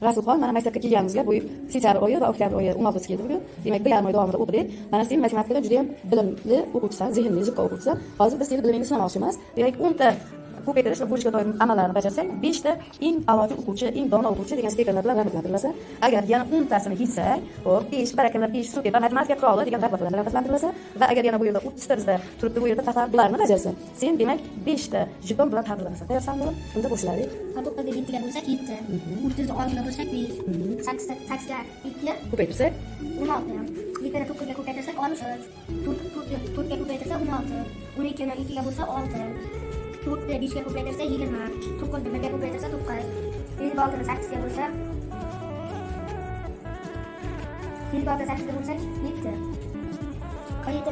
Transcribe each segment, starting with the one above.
Rasulxon, mana maktabga kelganimizga bu sentyabr oyi va oktyabr oyi 16 keldi bugun. Demak, bir yarim oy davomida o'qidik. Mana sen matematikada juda ham bilimli o'quvchisan, zehnli, zukko o'quvchisan. Hozir biz seni bilimingni sinamoqchimiz. Demak, 10 ta ko'paytirish va bo'lishga doir amallarni bajarsang, 5 ta eng a'lochi o'quvchi, eng dono o'quvchi degan stikerlar bilan rag'batlantirilsa, agar yana 10 tasini yetsak, hop, 5 barakallah, 5 super va matematika quroli degan rag'bat bilan rag'batlantirilsa va agar yana bu yerda 30 ta bizda turibdi, bu yerda faqat bularni bajarsa, sen demak 5 ta jeton bilan taqdirlanasan. Tayyorsanmi? Unda boshlaylik. To'qqizga 7 bo'lsak 7, 30 ga 6 bo'lsak 5, 8 ga 2, Ko'paytirsak, 16. 7 ni 9 ga ko'paytirsak 63, 4 ga ko'paytirsak 16, 12 ni 2 ga bo'lsa 6. 4 ni 5 ga ko'paytirsa 20, 9 ni 1 ga ko'paytirsa 9, 26 ni 8 ga bo'lsa 26 ni 8 ga bo'lsak 7.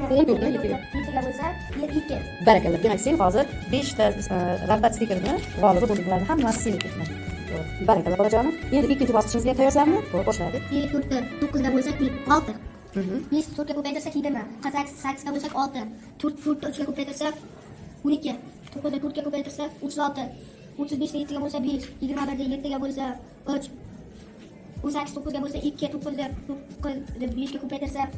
7 ga bo'lsa 2. barakallah. Demak, sen hozir 5 ta rag'bat stikerini g'olibi bo'lding. Bularni hammasi sen ketdi. Barakallah bolajonim. Endi ikkinchi bosqichimizga tayyorsanmi? Xo'p, boshlaylik. 9 ga bo'lsak 6. 5 4 ga ko'paytirsak 20, 8 ga bo'lsak 6, 4 3 ga ko'paytirsak 12, 9 ga 4 ga ko'paytirsak 36, 35 ga 7 ga bo'lsa 5, 21 ga 7 ga bo'lsa 3, 18 9 ga bo'lsa 2, 9 ga 5 ga ko'paytirsak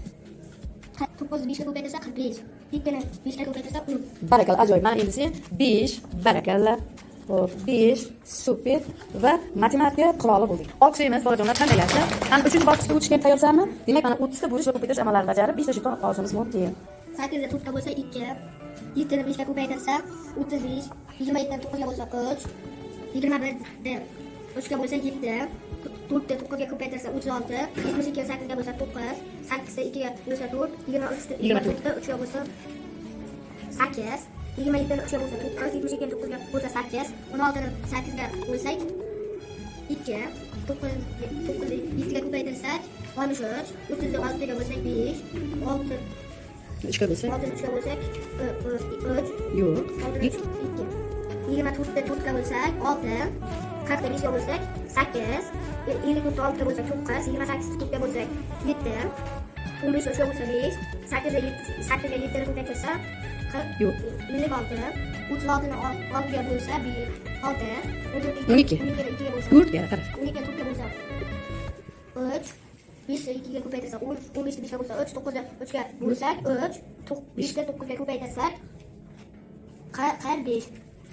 9 5 ga ko'paytirsak 45, 2 ni 5 ga ko'paytirsak 10. Barakallah, ajoyib. Mana endi sen 5 barakallah. Hop, 5 super va matematika quroli bo'lding. Olqishlaymiz bolajonlar, qanday yaxshi. Ana 3-bosqichga o'tishga tayyorsanmi? Demak, mana 30 ta bo'lish va ko'paytirish amallarini bajarib 5 ta jeton olishimiz mumkin. 8 ga 4 ga bo'lsa 2, 7 ni 5 ga ko'paytirsak 35, 27 dan 9 ga bo'lsa 3, 21 dan 3 ga bo'lsa 7, 4 dan 9 ga ko'paytirsak 36, 72 ga 8 ga bo'lsa 9, 8 dan 2 ga bo'lsa 4, 23 dan 3 ga bo'lsa 8, 27 dan 3 ga bo'lsa 9, 72 dan 9 ga bo'lsa 8, 16 dan 8 ga bo'lsak 2, 9 7 ga ko'paytirsak 63, 30 dan 6 ga bo'lsak 5, 6 3 ga bo'lsa? 6 3 ga bo'lsak 3, Yo'q. 2, 24 dan 4 ga bo'lsak 6, 40 dan 5 ga bo'lsak 8, 54 dan 6 ga bo'lsak 9, 28 4 ga bo'lsak 7, 15 3 ga bo'lsa 5, 8 ga 7 ni ko'paytirsak Yo'q. 56, 36 ni 6 ga bo'lsa 6, 12. 2 ga bo'lsa 4 ga qara. 12 ga 4 ga bo'lsa 3, 5 ga 2 ga ko'paytirsak 15 ga 5 ga bo'lsa 3, 9 ga 3 ga bo'lsak 3, 5 ga 9 ga ko'paytirsak 45,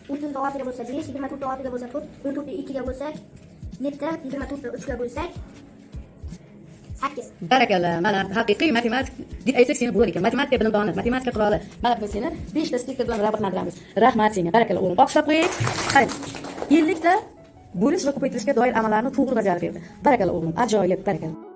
30 ga 6 ga bo'lsa 5, 24 ga 6 ga bo'lsa 4, 14 ga 2 ga bo'lsak 7, 24 ga 3 ga bo'lsak 8. Barakallah. Mana haqiqiy matematik deb aytsak seni bo'lar ekan. Matematika bilimdoni, matematika quroli. Mana biz seni 5 ta stiker bilan rag'batlantiramiz. Rahmat senga. Barakallah o'g'lim. Olqishlab qo'ying. Qarang. 50 ta bo'lish va ko'paytirishga doir amallarni to'g'ri bajarib berdi. Barakallah o'g'lim. Ajoyib, barakallah.